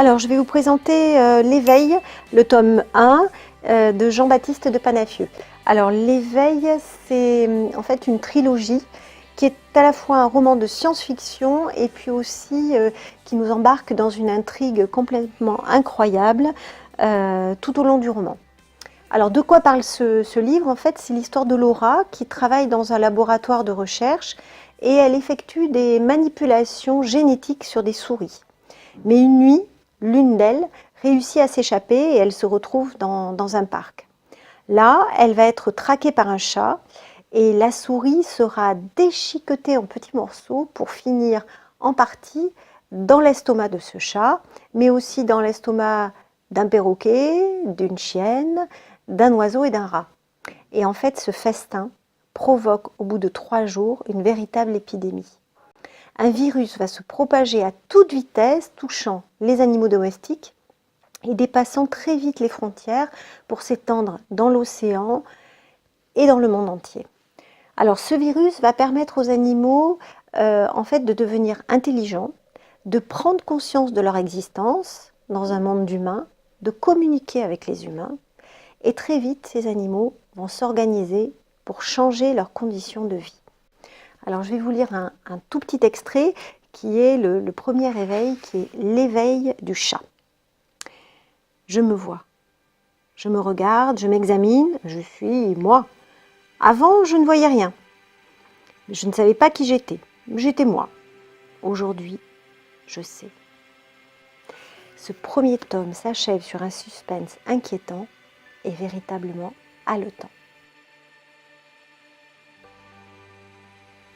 Alors, je vais vous présenter L'Éveil, le tome 1 de Jean-Baptiste de Panafieux. Alors, L'Éveil, c'est en fait une trilogie qui est à la fois un roman de science-fiction et puis aussi qui nous embarque dans une intrigue complètement incroyable tout au long du roman. Alors, de quoi parle ce livre? En fait, c'est l'histoire de Laura qui travaille dans un laboratoire de recherche et elle effectue des manipulations génétiques sur des souris. Mais une nuit, l'une d'elles réussit à s'échapper et elle se retrouve dans un parc. Là, elle va être traquée par un chat et la souris sera déchiquetée en petits morceaux pour finir en partie dans l'estomac de ce chat, mais aussi dans l'estomac d'un perroquet, d'une chienne, d'un oiseau et d'un rat. Et en fait, ce festin provoque au bout de 3 jours une véritable épidémie. Un virus va se propager à toute vitesse, touchant les animaux domestiques et dépassant très vite les frontières pour s'étendre dans l'océan et dans le monde entier. Alors ce virus va permettre aux animaux en fait de devenir intelligents, de prendre conscience de leur existence dans un monde d'humains, de communiquer avec les humains et très vite ces animaux vont s'organiser pour changer leurs conditions de vie. Alors je vais vous lire un tout petit extrait qui est le premier éveil, qui est l'éveil du chat. Je me vois, je me regarde, je m'examine, je suis moi. Avant, je ne voyais rien. Je ne savais pas qui j'étais. J'étais moi. Aujourd'hui, je sais. Ce premier tome s'achève sur un suspense inquiétant et véritablement haletant.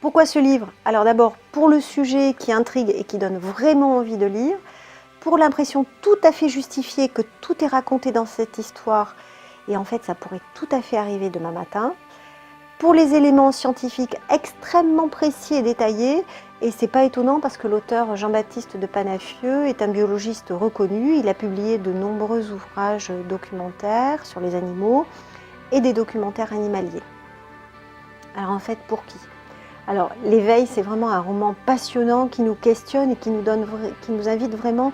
Pourquoi ce livre? Alors d'abord, pour le sujet qui intrigue et qui donne vraiment envie de lire, pour l'impression tout à fait justifiée que tout est raconté dans cette histoire, et en fait ça pourrait tout à fait arriver demain matin, pour les éléments scientifiques extrêmement précis et détaillés, et c'est pas étonnant parce que l'auteur Jean-Baptiste de Panafieux est un biologiste reconnu, il a publié de nombreux ouvrages documentaires sur les animaux et des documentaires animaliers. Alors en fait, pour qui? Alors, L'Éveil, c'est vraiment un roman passionnant qui nous questionne et qui nous invite vraiment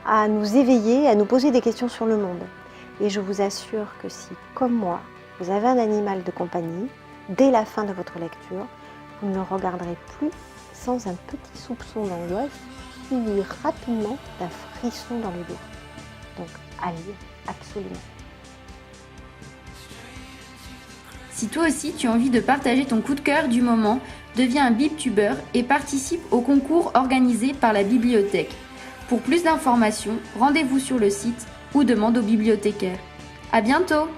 à nous éveiller, à nous poser des questions sur le monde. Et je vous assure que si, comme moi, vous avez un animal de compagnie, dès la fin de votre lecture, vous ne le regarderez plus sans un petit soupçon d'angoisse, suivi rapidement d'un frisson dans le dos. Donc, à lire, absolument. Si toi aussi tu as envie de partager ton coup de cœur du moment, deviens un BibTubeur et participe au concours organisé par la bibliothèque. Pour plus d'informations, rendez-vous sur le site ou demande au bibliothécaire. À bientôt!